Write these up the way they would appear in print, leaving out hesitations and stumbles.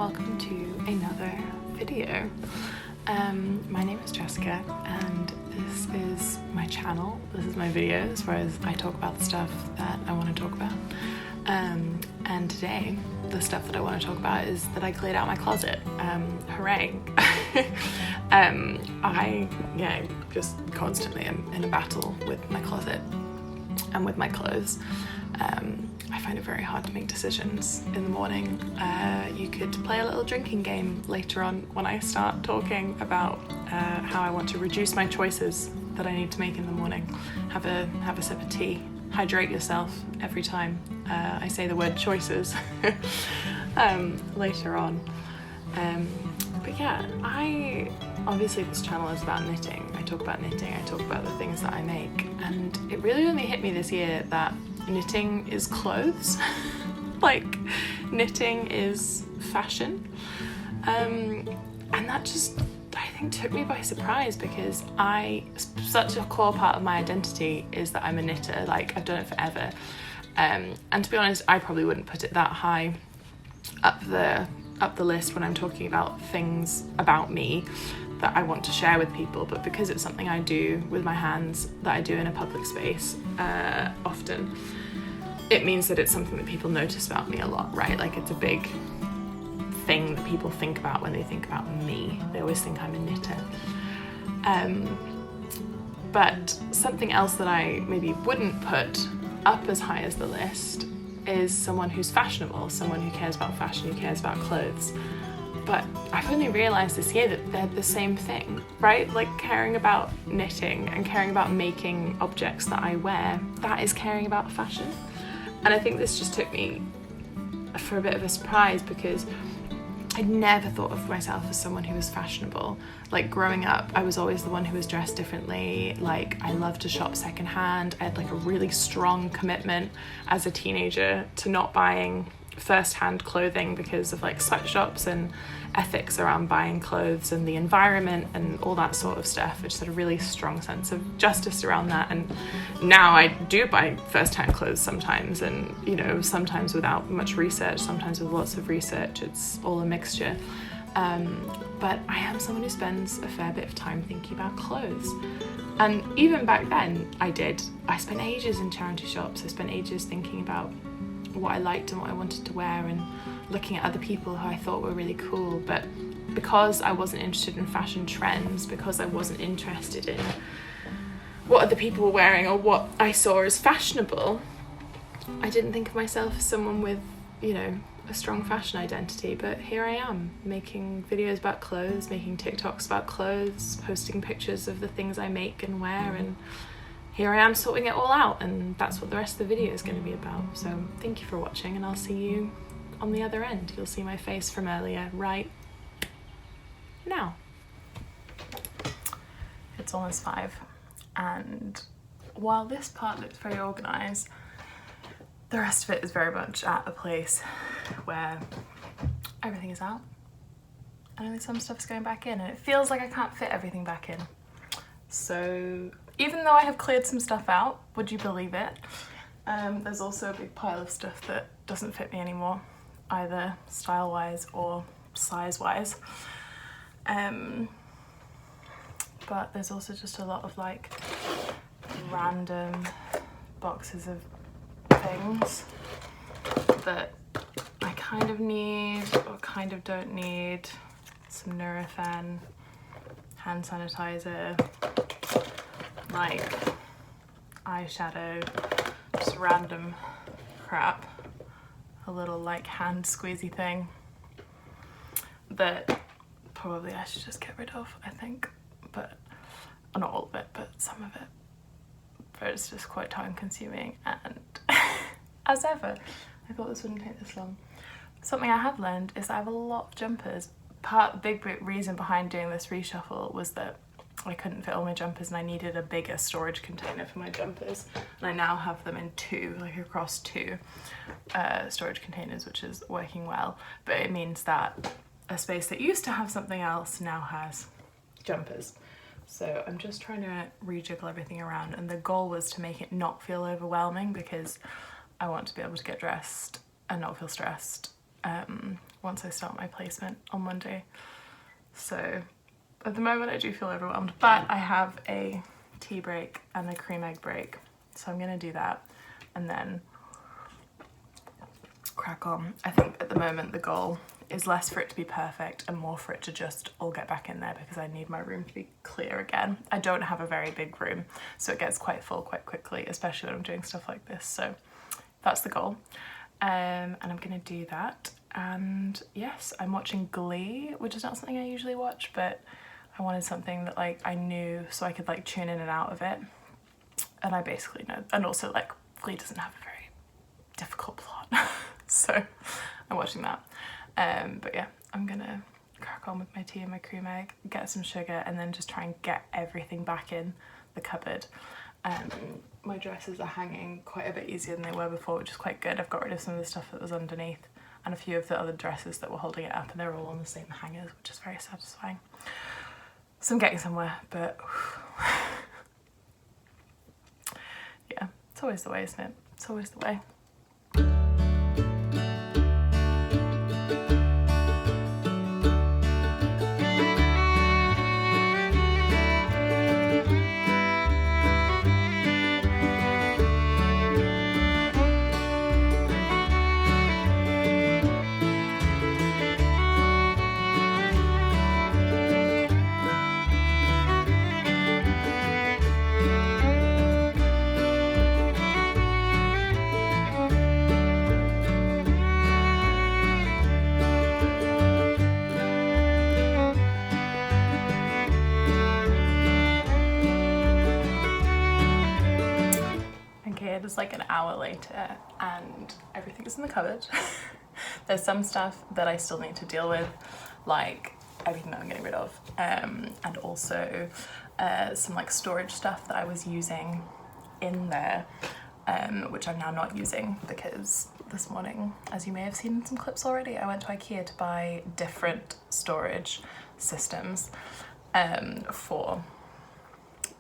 welcome to another video. My name is Jessica and this is my channel. This is my videos where I talk about the stuff that I want to talk about. And today the stuff that I want to talk about is that I cleared out my closet. Hooray. I just constantly am in a battle with my closet and with my clothes. I find it very hard to make decisions in the morning. You could play a little drinking game later on when I start talking about how I want to reduce my choices that I need to make in the morning. Have a sip of tea. Hydrate yourself every time I say the word choices later on. But yeah, obviously this channel is about knitting. I talk about knitting, I talk about the things that I make, and it really only hit me this year that knitting is clothes. Like, knitting is fashion. And that just, I think, took me by surprise because such a core part of my identity is that I'm a knitter. Like, I've done it forever. And to be honest, I probably wouldn't put it that high up the list when I'm talking about things about me that I want to share with people, but because it's something I do with my hands, that I do in a public space often, it means that it's something that people notice about me a lot, right? Like, it's a big thing that people think about when they think about me. They always think I'm a knitter. But something else that I maybe wouldn't put up as high as the list is someone who's fashionable, someone who cares about fashion, who cares about clothes. But I've only realised this year that they're the same thing, right? Like, caring about knitting and caring about making objects that I wear, that is caring about fashion. And I think this just took me for a bit of a surprise because I'd never thought of myself as someone who was fashionable. Like, growing up, I was always the one who was dressed differently. Like, I loved to shop secondhand. I had like a really strong commitment as a teenager to not buying first-hand clothing because of like sweatshops and ethics around buying clothes and the environment and all that sort of stuff. I just had a really strong sense of justice around that, and now I do buy first-hand clothes sometimes, and sometimes without much research, sometimes with lots of research. It's all a mixture, but I am someone who spends a fair bit of time thinking about clothes. And even back then I spent ages in charity shops. I spent ages thinking about what I liked and what I wanted to wear and looking at other people who I thought were really cool. But because I wasn't interested in fashion trends, because I wasn't interested in what other people were wearing or what I saw as fashionable, I didn't think of myself as someone with, a strong fashion identity. But here I am, making videos about clothes, making TikToks about clothes, posting pictures of the things I make and wear, and here I am sorting it all out, and that's what the rest of the video is going to be about. So thank you for watching, and I'll see you on the other end. You'll see my face from earlier right now. It's almost 5, and while this part looks very organised, the rest of it is very much at a place where everything is out and only some stuff is going back in, and it feels like I can't fit everything back in. So even though I have cleared some stuff out, would you believe it? There's also a big pile of stuff that doesn't fit me anymore, either style-wise or size-wise. But there's also just a lot of like random boxes of things that I kind of need or kind of don't need. Some Nurofen, hand sanitizer, like eyeshadow, just random crap, a little like hand squeezy thing that probably I should just get rid of, I think, but not all of it, but some of it. But it's just quite time consuming, and as ever, I thought this wouldn't take this long. Something I have learned is I have a lot of jumpers. Big reason behind doing this reshuffle was that I couldn't fit all my jumpers and I needed a bigger storage container for my jumpers, and I now have them in across two storage containers, which is working well. But it means that a space that used to have something else now has jumpers. So I'm just trying to rejiggle everything around, and the goal was to make it not feel overwhelming because I want to be able to get dressed and not feel stressed once I start my placement on Monday. So at the moment I do feel overwhelmed, but I have a tea break and a cream egg break. So I'm gonna do that and then crack on. I think at the moment the goal is less for it to be perfect and more for it to just all get back in there, because I need my room to be clear again. I don't have a very big room, so it gets quite full quite quickly, especially when I'm doing stuff like this. So that's the goal. And I'm gonna do that. And yes, I'm watching Glee, which is not something I usually watch, but I wanted something that like I knew so I could like tune in and out of it. And I basically know, and also like Glee doesn't have a very difficult plot. So I'm watching that. But yeah, I'm gonna crack on with my tea and my cream egg, get some sugar, and then just try and get everything back in the cupboard. My dresses are hanging quite a bit easier than they were before, which is quite good. I've got rid of some of the stuff that was underneath and a few of the other dresses that were holding it up, and they're all on the same hangers, which is very satisfying. So I'm getting somewhere, but yeah, it's always the way, isn't it? It's always the way. It is like an hour later and everything is in the cupboard. There's some stuff that I still need to deal with, like everything that I'm getting rid of, and also some like storage stuff that I was using in there, which I'm now not using because this morning, as you may have seen in some clips already, I went to IKEA to buy different storage systems for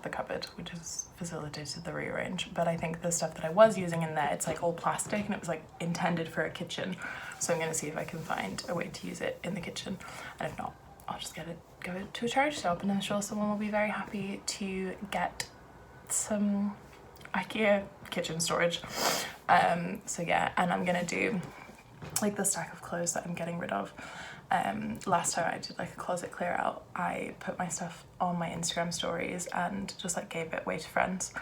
the cupboard, which has facilitated the rearrange. But I think the stuff that I was using in there, it's like all plastic and it was like intended for a kitchen. So I'm gonna see if I can find a way to use it in the kitchen. And if not, I'll just go to a charity shop, and I'm sure someone will be very happy to get some IKEA kitchen storage. So yeah, and I'm gonna do like the stack of clothes that I'm getting rid of. Last time I did like a closet clear out, I put my stuff on my Instagram stories and just like gave it away to friends.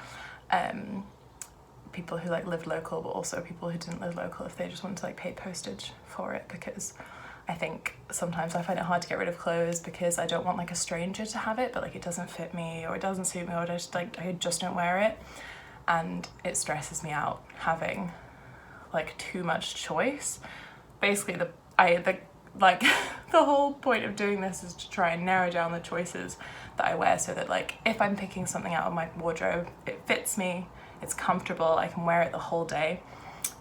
People who like lived local, but also people who didn't live local if they just wanted to like pay postage for it, because I think sometimes I find it hard to get rid of clothes because I don't want like a stranger to have it, but like it doesn't fit me or it doesn't suit me, or I just don't wear it. And it stresses me out having like too much choice. Basically the whole point of doing this is to try and narrow down the choices that I wear, so that like if I'm picking something out of my wardrobe, it fits me, it's comfortable, I can wear it the whole day.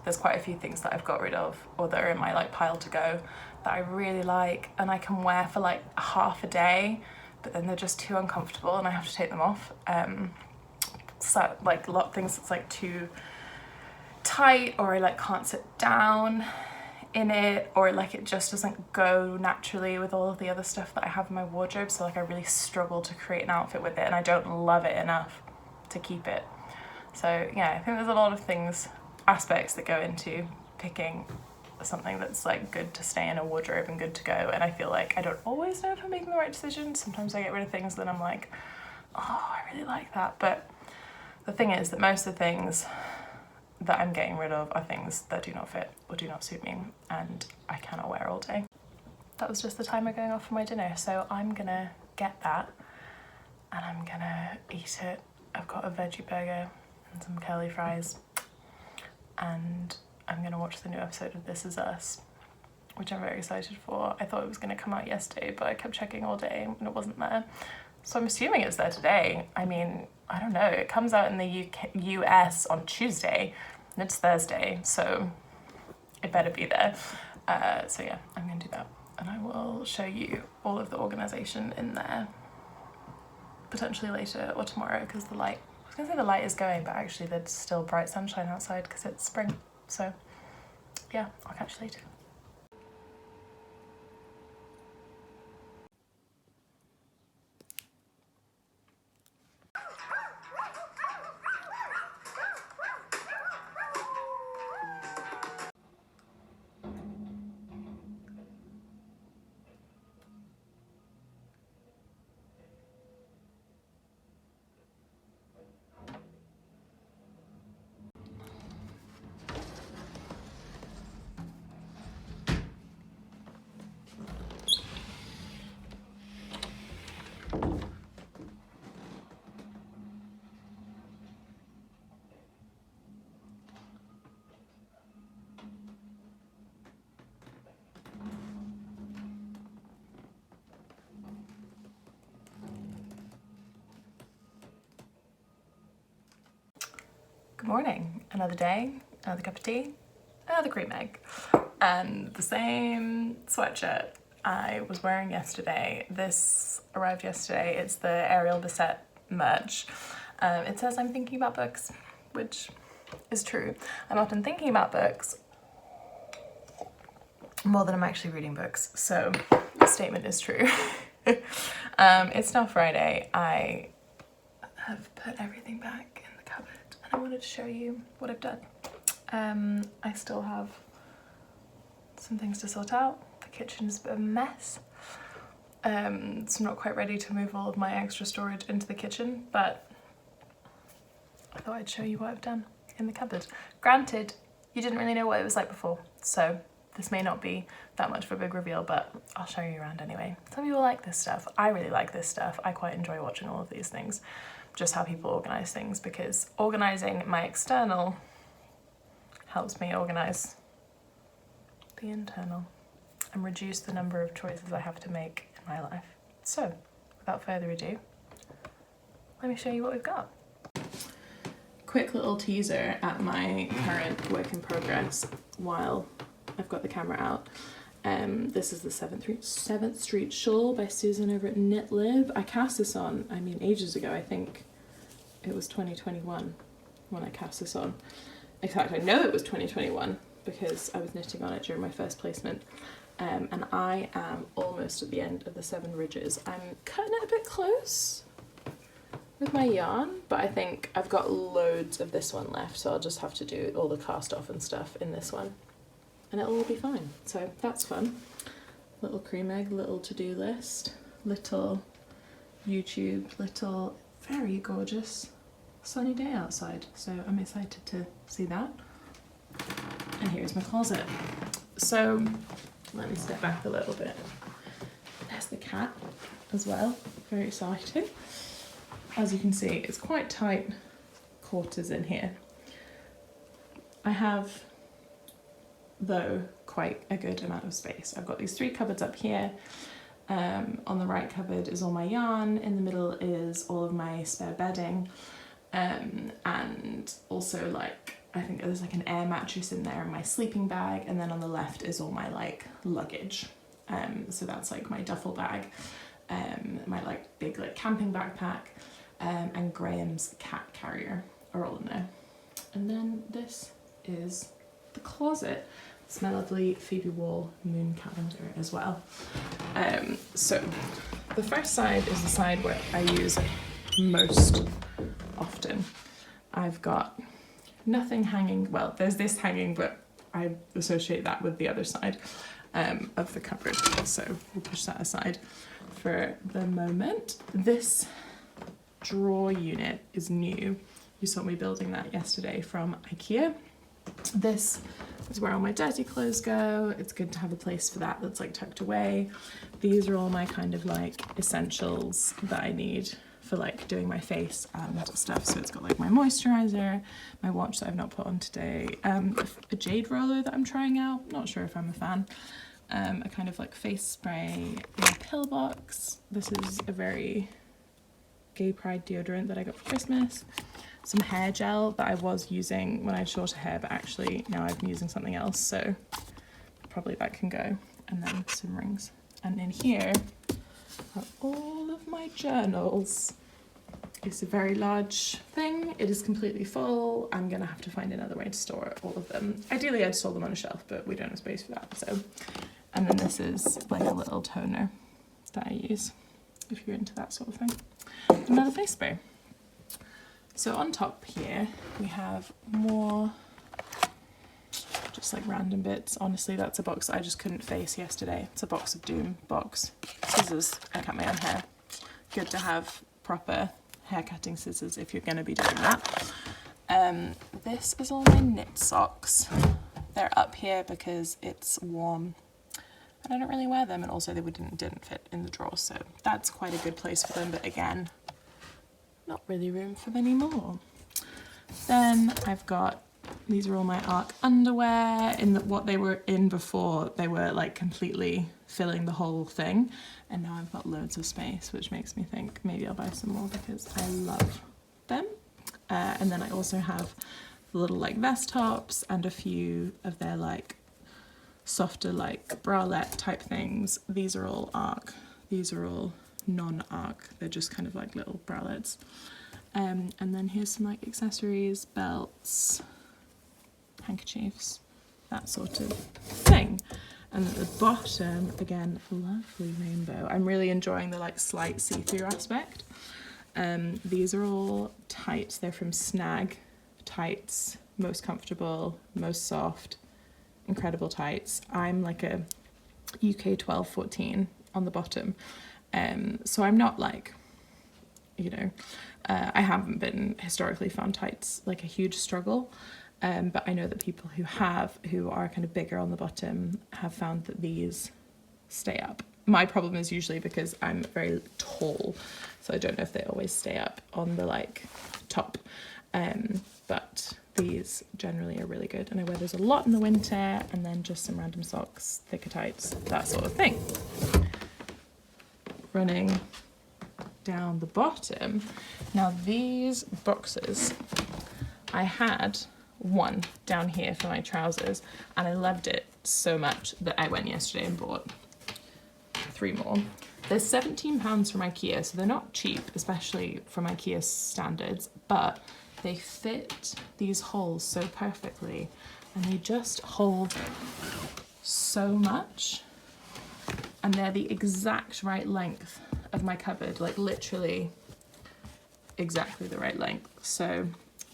There's quite a few things that I've got rid of or that are in my like pile to go that I really like and I can wear for like half a day, but then they're just too uncomfortable and I have to take them off. So like a lot of things that's like too tight, or I like can't sit down in it, or like it just doesn't go naturally with all of the other stuff that I have in my wardrobe. So like I really struggle to create an outfit with it, and I don't love it enough to keep it. So yeah, I think there's a lot of aspects that go into picking something that's like good to stay in a wardrobe and good to go. And I feel like I don't always know if I'm making the right decision. Sometimes I get rid of things that I'm like, oh, I really like that. But the thing is that most of the things that I'm getting rid of are things that do not fit or do not suit me and I cannot wear all day. That was just the timer going off for my dinner, so I'm gonna get that and I'm gonna eat it. I've got a veggie burger and some curly fries, and I'm gonna watch the new episode of This Is Us, which I'm very excited for. I thought it was gonna come out yesterday, but I kept checking all day and it wasn't there. So I'm assuming it's there today. I mean, I don't know, it comes out in the US on Tuesday and it's Thursday, so it better be there. So yeah, I'm gonna do that. And I will show you all of the organisation in there potentially later or tomorrow, because the light, I was gonna say the light is going, but actually there's still bright sunshine outside because it's spring. So yeah, I'll catch you later. morning, another day, another cup of tea, another cream egg, and the same sweatshirt I was wearing yesterday. This arrived yesterday. It's the Ariel Bissett merch. It says I'm thinking about books, which is true. I'm often thinking about books more than I'm actually reading books, so the statement is true. It's now Friday. I have put everything back in the cupboard and I wanted to show you what I've done. I still have some things to sort out. The kitchen's a bit of a mess. So I'm not quite ready to move all of my extra storage into the kitchen, but I thought I'd show you what I've done in the cupboard. Granted, you didn't really know what it was like before, so this may not be that much of a big reveal, but I'll show you around anyway. Some people like this stuff. I really like this stuff. I quite enjoy watching all of these things, just how people organise things, because organising my external helps me organise the internal and reduce the number of choices I have to make in my life. So, without further ado, let me show you what we've got. Quick little teaser at my current work in progress while I've got the camera out. This is the 7th Street Shawl by Susan over at Knit Live. I cast this on, I mean, ages ago. I think it was 2021 when I cast this on. In fact, I know it was 2021 because I was knitting on it during my first placement. And I am almost at the end of the 7 ridges. I'm cutting it a bit close with my yarn, but I think I've got loads of this one left, so I'll just have to do all the cast off and stuff in this one, and it'll all be fine. So that's fun. Little cream egg, little to-do list, little YouTube, little very gorgeous sunny day outside, so I'm excited to see that. And here's my closet. So let me step back a little bit. There's the cat as well, very exciting. As you can see, it's quite tight quarters in here. I have, though, quite a good amount of space. I've got these 3 cupboards up here. On the right cupboard is all my yarn, in the middle is all of my spare bedding, and also like, I think there's like an air mattress in there and my sleeping bag, and then on the left is all my like luggage. So that's like my duffel bag, my like big like camping backpack, and Graham's cat carrier are all in there. And then this is the closet. It's my lovely Phoebe Wall moon calendar as well. So the first side is the side where I use most often. I've got nothing hanging, well, there's this hanging, but I associate that with the other side of the cupboard. So we'll push that aside for the moment. This drawer unit is new. You saw me building that yesterday from IKEA. This is where all my dirty clothes go. It's good to have a place for that that's like tucked away. These are all my kind of like essentials that I need for like doing my face and stuff. So it's got like my moisturizer, my watch that I've not put on today, a jade roller that I'm trying out, not sure if I'm a fan, a kind of like face spray, a pill box. This is a very gay pride deodorant that I got for Christmas, some hair gel that I was using when I had shorter hair, but actually now I've been using something else, so probably that can go, and then some rings. And in here are all of my journals. It's a very large thing. It is completely full. I'm gonna have to find another way to store all of them. Ideally I'd store them on a shelf, but we don't have space for that. So, and then this is like a little toner that I use if you're into that sort of thing. Another face spray. So on top here we have more just like random bits. Honestly, that's a box that I just couldn't face yesterday. It's a box of doom box. Scissors, I cut my own hair. Good to have proper hair cutting scissors if you're going to be doing that. This is all my knit socks. They're up here because it's warm and I don't really wear them, and also they didn't fit in the drawer, so that's quite a good place for them, but again, not really room for many more. Then I've got, these are all my ARC underwear. In what they were in before, they were like completely filling the whole thing, and now I've got loads of space, which makes me think maybe I'll buy some more because I love them. And then I also have little like vest tops and a few of their like softer like bralette type things. These are all arc. These are all non-arc. They're just kind of like little bralettes. And then here's some like accessories, belts, handkerchiefs, that sort of thing. And at the bottom, again, lovely rainbow. I'm really enjoying the like slight see-through aspect. These are all tights. They're from Snag tights, most comfortable, most soft, incredible tights. I'm like a UK 12-14 on the bottom. So I'm not like, you know, I haven't been historically found tights like a huge struggle. But I know that people who are kind of bigger on the bottom have found that these stay up. My problem is usually because I'm very tall, so I don't know if they always stay up on the like top. But these generally are really good, and I wear those a lot in the winter, and then just some random socks, thicker tights, that sort of thing. Running down the bottom, now these boxes, I had one down here for my trousers and I loved it so much that I went yesterday and bought 3 more. They're £17 from IKEA, so they're not cheap, especially from IKEA standards, but they fit these holes so perfectly and they just hold so much, and they're the exact right length of my cupboard, like literally exactly the right length. So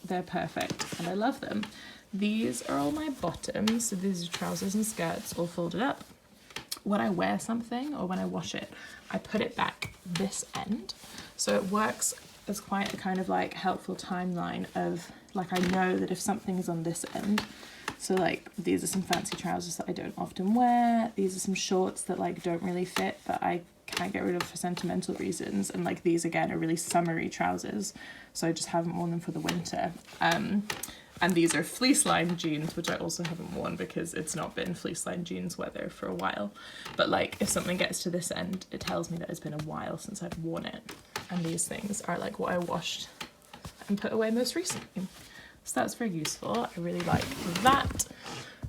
they're perfect and I love them. These are all my bottoms, so these are trousers and skirts all folded up. When I wear something or when I wash it, I put it back this end. So it works as quite a kind of like helpful timeline of like, I know that if something is on this end, so like these are some fancy trousers that I don't often wear, these are some shorts that like don't really fit but I can't get rid of for sentimental reasons, and like these again are really summery trousers, so I just haven't worn them for the winter. And these are fleece lined jeans, which I also haven't worn because it's not been fleece lined jeans weather for a while. But like if something gets to this end, it tells me that it's been a while since I've worn it. And these things are like what I washed and put away most recently. So that's very useful. I really like that.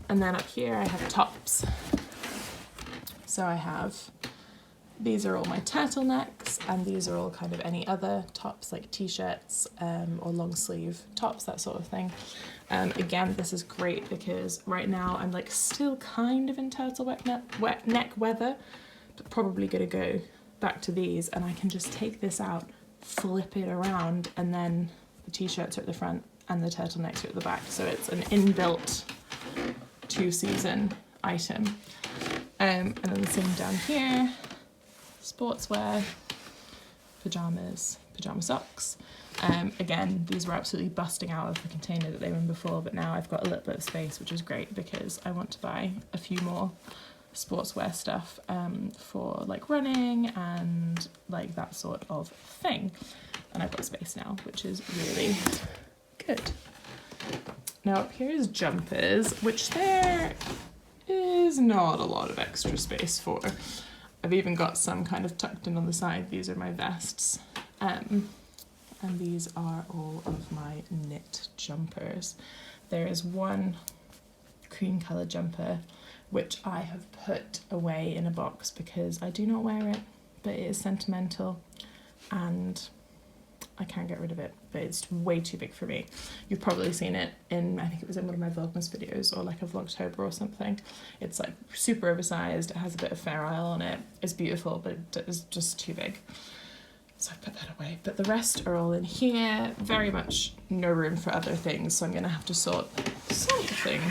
And then up here I have tops. So I have, these are all my turtlenecks, and these are all kind of any other tops like t-shirts or long sleeve tops, that sort of thing. Again, this is great because right now I'm like still kind of in turtleneck neck weather, but probably gonna go back to these, and I can just take this out, flip it around, and then the t-shirts are at the front and the turtlenecks are at the back. So it's an inbuilt 2-season item. And then the same down here. Sportswear, pajamas, pajama socks. Again, these were absolutely busting out of the container that they were in before, but now I've got a little bit of space, which is great because I want to buy a few more sportswear stuff for like running and like that sort of thing. And I've got space now, which is really good. Now up here is jumpers, which there is not a lot of extra space for. I've even got some kind of tucked in on the side. These are my vests. And these are all of my knit jumpers. There is one cream colour jumper which I have put away in a box because I do not wear it, but it is sentimental and I can't get rid of it, but it's way too big for me. You've probably seen it in, I think it was in one of my Vlogmas videos or like a Vlogtober or something. It's like super oversized, it has a bit of Fair Isle on it, it's beautiful, but it is just too big. So I put that away, but the rest are all in here. Very much no room for other things, so I'm gonna have to sort something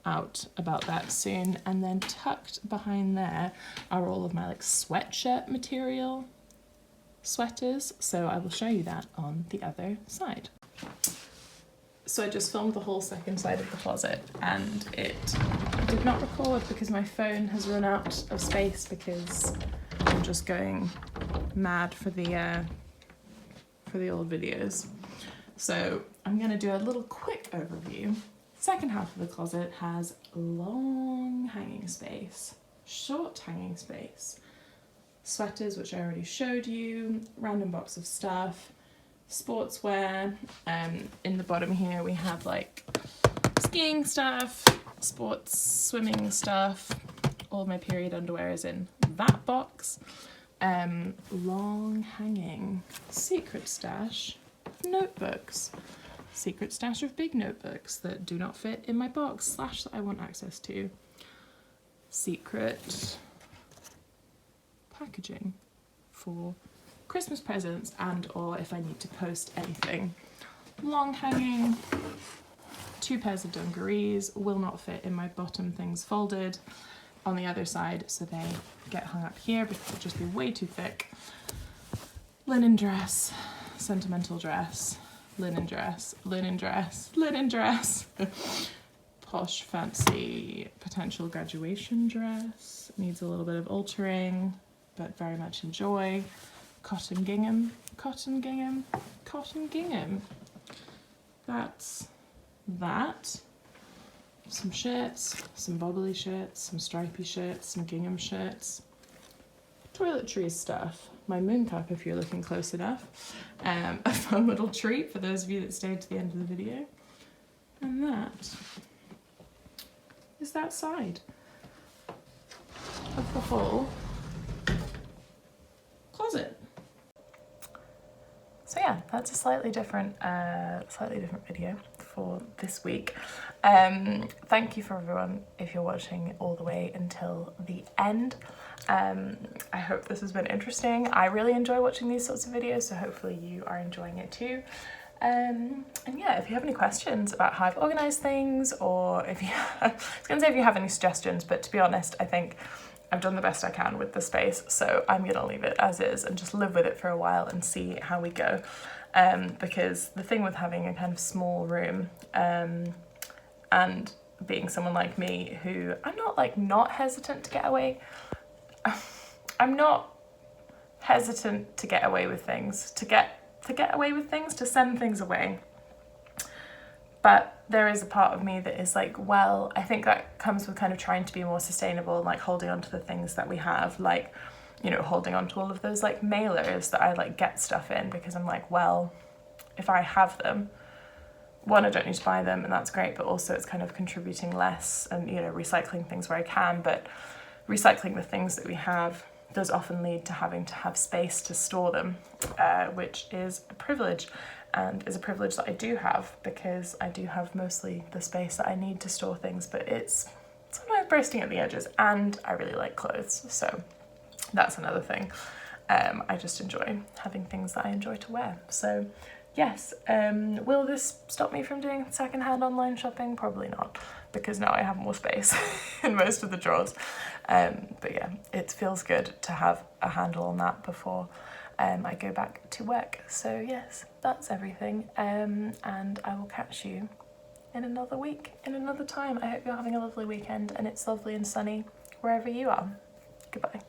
out about that soon. And then tucked behind there are all of my like sweatshirt material sweaters, so I will show you that on the other side. So I just filmed the whole second side of the closet and it did not record because my phone has run out of space because I'm just going mad for the old videos. So I'm gonna do a little quick overview. Second half of the closet has long hanging space, short hanging space, sweaters, which I already showed you, random box of stuff, sportswear. In the bottom here we have like skiing stuff, sports swimming stuff. All my period underwear is in that box. Long hanging secret stash of notebooks. Secret stash of big notebooks that do not fit in my box / that I want access to. Secret packaging for Christmas presents and or if I need to post anything. Long hanging, 2 pairs of dungarees, will not fit in my bottom things folded on the other side, so they get hung up here because it'd just be way too thick. Linen dress, sentimental dress, linen dress, linen dress, linen dress. Posh, fancy, potential graduation dress. Needs a little bit of altering, but very much enjoy. Cotton gingham, cotton gingham, cotton gingham. That's that. Some shirts, some bobbly shirts, some stripy shirts, some gingham shirts. Toiletries stuff. My moon cup, if you're looking close enough. A fun little treat for those of you that stayed to the end of the video. And that is that side of the whole closet. So yeah, that's a slightly different video for this week. Thank you for everyone if you're watching all the way until the end. I hope this has been interesting. I really enjoy watching these sorts of videos, so hopefully you are enjoying it too. And yeah, if you have any questions about how I've organised things, or if you, I was going to say if you have any suggestions, but to be honest, I think I've done the best I can with the space, so I'm going to leave it as is and just live with it for a while and see how we go. Because the thing with having a kind of small room, and being someone like me who, I'm not like not hesitant to get away, I'm not hesitant to get away with things, to get away with things, to send things away. But there is a part of me that is like, well, I think that comes with kind of trying to be more sustainable and like holding on to the things that we have, like, you know, holding on to all of those like mailers that I like get stuff in, because I'm like, well, if I have them, one, I don't need to buy them and that's great, but also it's kind of contributing less and, you know, recycling things where I can, but recycling the things that we have does often lead to having to have space to store them, which is a privilege. And is a privilege that I do have, because I do have mostly the space that I need to store things, but it's sometimes bursting at the edges, and I really like clothes, so that's another thing. I just enjoy having things that I enjoy to wear. So yes, will this stop me from doing secondhand online shopping? Probably not, because now I have more space in most of the drawers. But yeah, it feels good to have a handle on that before I go back to work. So yes, that's everything, and I will catch you in another week, in another time. I hope you're having a lovely weekend and it's lovely and sunny wherever you are. Goodbye.